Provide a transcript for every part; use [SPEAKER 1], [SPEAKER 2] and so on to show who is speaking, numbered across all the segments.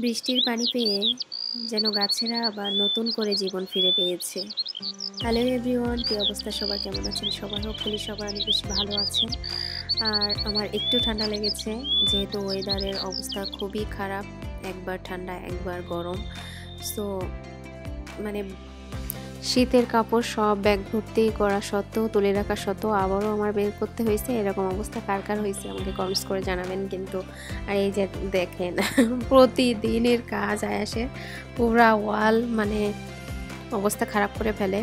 [SPEAKER 1] বৃষ্টির পানি পেয়ে যেন গাছেরা আবার নতুন করে জীবন ফিরে পেয়েছে। হ্যালো এভরিওয়ান, কি অবস্থা সবার, কেমন আছেন সবাই? হোপফুলি সবাই অনেক বেশি ভালো আছেন। আর আমার একটু ঠান্ডা লেগেছে, যেহেতু ওয়েদারের অবস্থা খুবই খারাপ, একবার ঠান্ডা একবার গরম। সো মানে শীতের কাপড় সব ব্যাগ ভর্তি করা সত্ত্বেও, তুলে রাখা সত্ত্বেও আবারও আমার বের করতে হয়েছে। এরকম অবস্থা কার কার হয়েছে আমাকে কমেন্টস করে জানাবেন কিন্তু। আর এই যে দেখেন প্রতিদিনের কাজ আসে, পুরা ওয়াল মানে অবস্থা খারাপ করে ফেলে।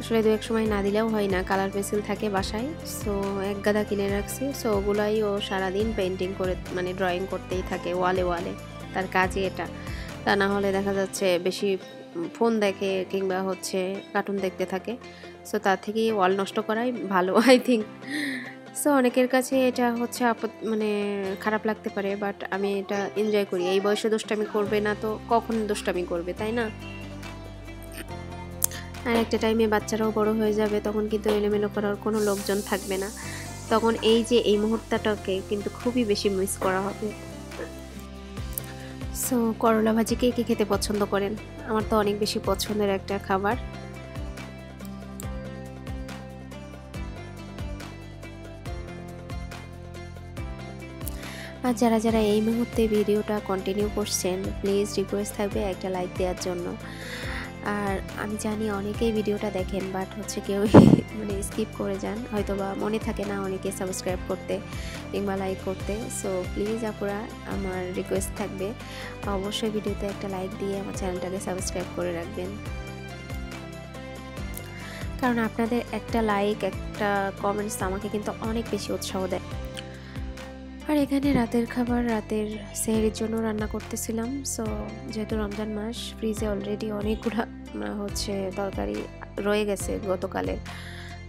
[SPEAKER 1] আসলে দু এক সময় না দিলেও হয় না, কালার পেন্সিল থাকে বাসায়, সো এক গাদা কিনে রাখছি। সো ওগুলাই ও সারাদিন পেন্টিং করে মানে ড্রয়িং করতেই থাকে ওয়ালে ওয়ালে, তার কাজই এটা। তা না হলে দেখা যাচ্ছে বেশি ফোন দেখে কিংবা হচ্ছে কার্টুন দেখতে থাকে। সো তার থেকে ওয়াল নষ্ট করাই ভালো আই থিঙ্ক। সো অনেকের কাছে এটা হচ্ছে মানে খারাপ লাগতে পারে, বাট আমি এটা এনজয় করি। এই বয়সে দুষ্টামি করবে না তো কখন দুষ্টামি করবে, তাই না? আর একটা টাইমে বাচ্চারাও বড় হয়ে যাবে, তখন কিন্তু এলোমেলো করার কোনো লোকজন থাকবে না। তখন এই যে এই মুহূর্তটাকে কিন্তু খুবই বেশি মিস করা হবে। সো করলা ভাজি কে কে খেতে পছন্দ করেন? আমার তো অনেক বেশি পছন্দের একটা খাবার। আর যারা যারা এই মুহূর্তে ভিডিওটা কন্টিনিউ করছেন, প্লিজ রিকোয়েস্ট থাকবে একটা লাইক দেওয়ার জন্য। আর আমি জানি অনেকেই ভিডিওটা দেখেন, বাট হচ্ছে কেউ মানে স্কিপ করে যান, হয়তো বা মনে থাকে না অনেকে সাবস্ক্রাইব করতে কিংবা লাইক করতে। সো প্লিজ আপুরা, আমার রিকোয়েস্ট থাকবে অবশ্যই ভিডিওতে একটা লাইক দিয়ে আমার চ্যানেলটাকে সাবস্ক্রাইব করে রাখবেন, কারণ আপনাদের একটা লাইক, একটা কমেন্টস আমাকে কিন্তু অনেক বেশি উৎসাহ দেয়। আর এখানে রাতের খাবার, রাতের সেহরির জন্য রান্না করতেছিলাম। সো যেহেতু রমজান মাস, ফ্রিজে অলরেডি অনেকগুলো হচ্ছে তরকারি রয়ে গেছে গতকালের,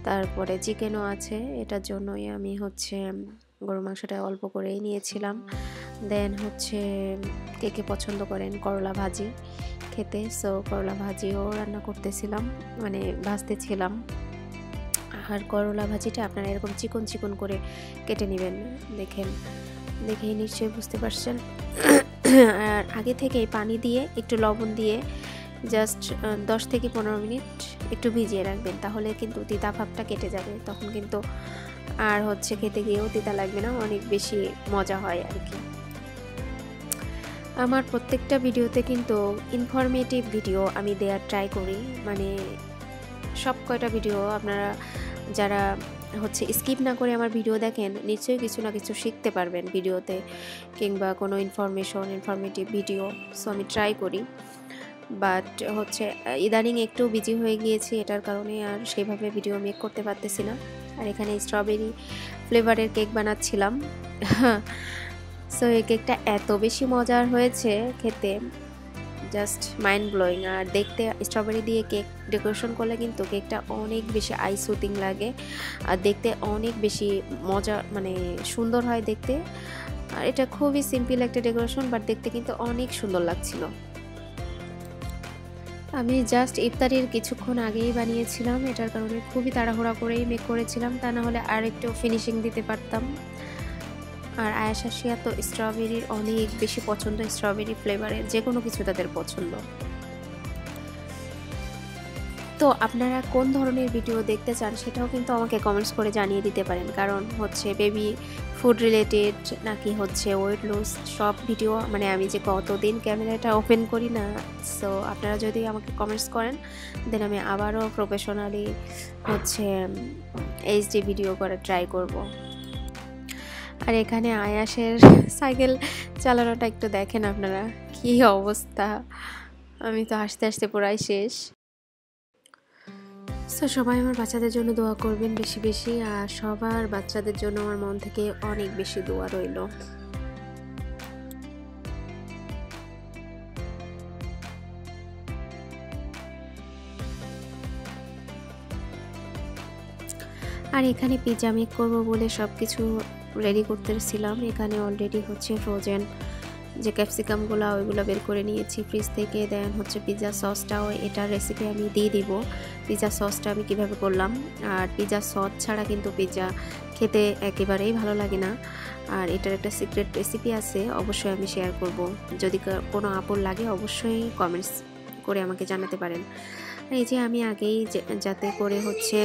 [SPEAKER 1] তারপরে চিকেনও আছে। এটার জন্যই আমি হচ্ছে গরু মাংসটা অল্প করেই নিয়েছিলাম। দেন হচ্ছে কে কে পছন্দ করেন করলা ভাজি খেতে, সো করলা ভাজিও রান্না করতেছিলাম, মানে ভাজতেছিলাম। আর করলা ভাজিটা আপনারা এরকম চিকন চিকন করে কেটে নেবেন, দেখেই নিশ্চয়ই বুঝতে পারছেন। আর আগে থেকেই পানি দিয়ে একটু লবণ দিয়ে জাস্ট 10 থেকে 15 মিনিট একটু ভিজিয়ে রাখবেন, তাহলে কিন্তু তিতা ভাবটা কেটে যাবে। তখন কিন্তু আর হচ্ছে খেতে গিয়েও তিতা লাগবে না, অনেক বেশি মজা হয় আর কি। আমার প্রত্যেকটা ভিডিওতে কিন্তু ইনফরমেটিভ ভিডিও আমি দেওয়ার ট্রাই করি, মানে সব কয়টা ভিডিও আপনারা যারা হচ্ছে স্কিপ না করে আমার ভিডিও দেখেন, নিশ্চয়ই কিছু না কিছু শিখতে পারবেন ভিডিওতে, কিংবা কোনো ইনফরমেটিভ ভিডিও। সো আমি ট্রাই করি, বাট হচ্ছে ইদানিং একটু বিজি হয়ে গিয়েছি, এটার কারণে আর সেইভাবে ভিডিও মেক করতে পারতেছি না। আর এখানে স্ট্রবেরি ফ্লেভারের কেক বানাচ্ছিলাম। সো এই কেকটা এত বেশি মজার হয়েছে খেতে, জাস্ট মাইন্ড ব্লোয়িং। আর দেখতে স্ট্রবেরি দিয়ে কেক ডেকোরেশন করলে কিন্তু কেকটা অনেক বেশি আই সুতিং লাগে, আর দেখতে অনেক বেশি মজা, মানে সুন্দর হয় দেখতে। আর এটা খুবই সিম্পল একটা ডেকোরেশন, বাট দেখতে কিন্তু অনেক সুন্দর লাগছিল। আমি জাস্ট ইফতারির কিছুক্ষণ আগেই বানিয়েছিলাম, এটার কারণে খুবই তাড়াহুড়া করেই মেক করেছিলাম, তা না হলে আর একটু ফিনিশিং দিতে পারতাম। আর আয়েশা শিয়া তো স্ট্রবেরির অনেক বেশি পছন্দ, স্ট্রবেরি ফ্লেভারের যে কোনো কিছু তাদের পছন্দ। তো আপনারা কোন ধরনের ভিডিও দেখতে চান সেটাও কিন্তু আমাকে কমেন্টস করে জানিয়ে দিতে পারেন, কারণ হচ্ছে বেবি ফুড রিলেটেড নাকি হচ্ছে ওয়েট লস সব ভিডিও, মানে আমি যে কতদিন ক্যামেরাটা ওপেন করি না। সো আপনারা যদি আমাকে কমেন্টস করেন দেন আমি আবারও প্রফেশনালি হচ্ছে এইচডি ভিডিও করে ট্রাই করব। আর এখানে আয়াসের সাইকেল চালানোটা একটু দেখেন আপনারা, কি অবস্থা, আমি তো হাসতে হাসতে পুরাই শেষ। সো সবাই আমার বাচ্চাদের জন্য দোয়া করবেন বেশি বেশি, আর সবার বাচ্চাদের জন্য আমার মন থেকে অনেক বেশি দোয়া রইল। আর এখানে পিৎজা মেক করবো বলে সব কিছু রেডি করতেছিলাম। এখানে অলরেডি হচ্ছে ফ্রোজেন যে ক্যাপসিকামগুলো ওইগুলো বের করে নিয়েছি ফ্রিজ থেকে। দেন হচ্ছে পিৎজা সসটাও, এটার রেসিপি আমি দিয়ে দিব পিৎজা সসটা আমি কিভাবে করলাম। আর পিৎজা সস ছাড়া কিন্তু পিৎজা খেতে একেবারেই ভালো লাগে না। আর এটার একটা সিক্রেট রেসিপি আছে, অবশ্যই আমি শেয়ার করব। যদি কোনো আপন লাগে অবশ্যই কমেন্টস করে আমাকে জানাতে পারেন। আর এই যে আমি আগেই যাতে করে হচ্ছে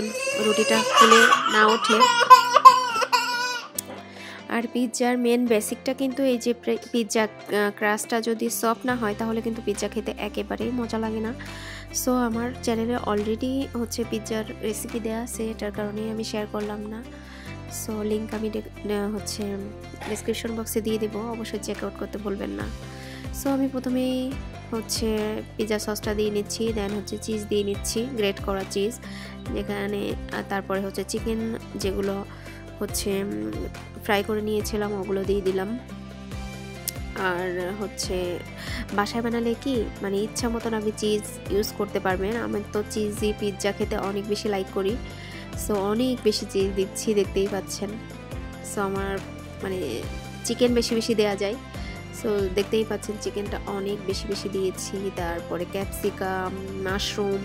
[SPEAKER 1] রুটিটা ফুলে না ওঠে। আর পিৎজার মেন বেসিকটা কিন্তু এই যে পিৎজা ক্রাস্টটা যদি সফট না হয় তাহলে কিন্তু পিৎজা খেতে একেবারেই মজা লাগে না। সো আমার চ্যানেলে অলরেডি হচ্ছে পিৎজার রেসিপি দেওয়া আছে, এটার কারণেই আমি শেয়ার করলাম না। সো লিঙ্ক আমি হচ্ছে ডিসক্রিপশন বক্সে দিয়ে দেবো, অবশ্যই চেক আউট করতে ভুলবেন না। সো আমি প্রথমেই হচ্ছে পিৎজা সসটা দিয়ে নিচ্ছি, দেন হচ্ছে চিজ দিয়ে নিচ্ছি, গ্রেট করা চিজ যেখানে, তারপরে হচ্ছে চিকেন যেগুলো হচ্ছে ফ্রাই করে নিয়েছিলাম ওগুলো দিয়ে দিলাম। আর হচ্ছে বাসায় বানালে কি মানে ইচ্ছা মতন আপনি চিজ ইউজ করতে পারবেন। আমি তো চিজি পিৎজা খেতে অনেক বেশি লাইক করি, সো অনেক বেশি চিজ দিচ্ছি, দেখতেই পাচ্ছেন। সো আমার মানে চিকেন বেশি বেশি দেওয়া যায়, সো দেখতেই পাচ্ছেন চিকেনটা অনেক বেশি বেশি দিয়েছি। তারপরে ক্যাপসিকাম, মাশরুম,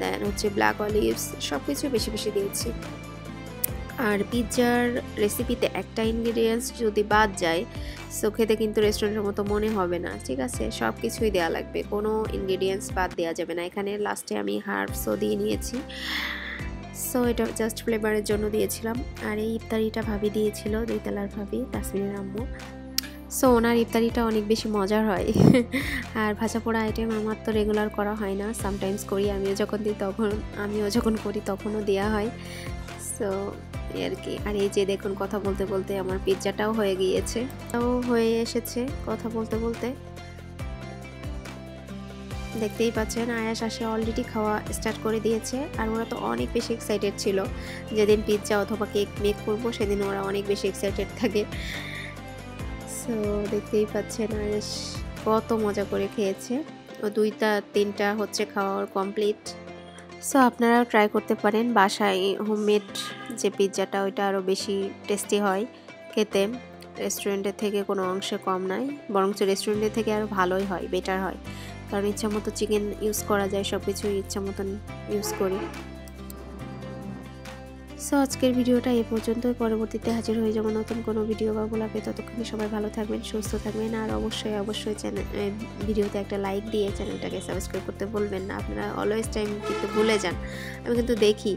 [SPEAKER 1] দেন হচ্ছে ব্ল্যাক অলিভস সব কিছু বেশি বেশি দিয়েছি। আর পিৎজার রেসিপিতে একটা ইনগ্রিডিয়েন্টস যদি বাদ যায় সো খেতে কিন্তু রেস্টুরেন্টের মতো মনে হবে না, ঠিক আছে? সব কিছুই দেওয়া লাগবে, কোনো ইনগ্রিডিয়েন্টস বাদ দেওয়া যাবে না। এখানে লাস্টে আমি হার্বসও দিয়ে নিয়েছি, সো এটা জাস্ট ফ্লেভারের জন্য দিয়েছিলাম। আর এই ইফতারিটা ভাবি দিয়েছিল, দুইতলার ভাবি তাসমিনের আম্মু। সো ওনার ইফতারিটা অনেক বেশি মজার হয়। আর ভাজা পোড়া আইটেম আমার তো রেগুলার করা হয় না, সামটাইমস করি। আমিও যখন করি তখনও দেওয়া হয়। সো আর কি। আর এই যে দেখুন কথা বলতে বলতে আমার পিৎজাটাও হয়ে গিয়েছে, তাও হয়ে এসেছে কথা বলতে বলতে, দেখতেই পাচ্ছেন। আয়াস আসে অলরেডি খাওয়া স্টার্ট করে দিয়েছে। আর ওরা তো অনেক বেশি এক্সাইটেড ছিল, যেদিন পিৎজা অথবা কেক মেক করবো সেদিন ওরা অনেক বেশি এক্সাইটেড থাকে। সো দেখতেই পাচ্ছেন আয়াস কত মজা করে খেয়েছে। ও 2-3টা হচ্ছে খাওয়ার কমপ্লিট। সো আপনারাও ট্রাই করতে পারেন বাসায় হোমমেড যে পিৎজাটা, ওইটা আরও বেশি টেস্টি হয় খেতে, রেস্টুরেন্টের থেকে কোনো অংশে কম নয়, বরঞ্চ রেস্টুরেন্টের থেকে আরও ভালোই হয়, বেটার হয়। কারণ ইচ্ছা মতো চিকেন ইউজ করা যায়, সব কিছুই ইচ্ছা মতন ইউজ করি। সো আজকের ভিডিওটা এই পর্যন্তই, পরবর্তীতে হাজির হয়ে যাবো নতুন কোনো ভিডিও বা ব্লগে। ততক্ষণে সবাই ভালো থাকবেন, সুস্থ থাকবেন। আর অবশ্যই ভিডিওতে একটা লাইক দিয়ে চ্যানেলটাকে সাবস্ক্রাইব করতে ভুলবেন না। আপনারা অলওয়েজ টাইম কিন্তু ভুলে যান। আমি কিন্তু দেখি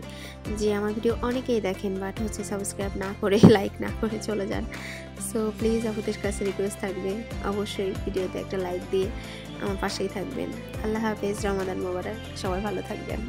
[SPEAKER 1] যে আমার ভিডিও অনেকেই দেখেন, বাট হচ্ছে সাবস্ক্রাইব না করে লাইক না করে চলে যান। সো প্লিজ আপনাদের কাছে রিকোয়েস্ট থাকবে, অবশ্যই ভিডিওতে একটা লাইক দিয়ে আমার পাশেই থাকবেন। আল্লাহ হাফেজ, রমাদান মোবারক, সবাই ভালো থাকবেন।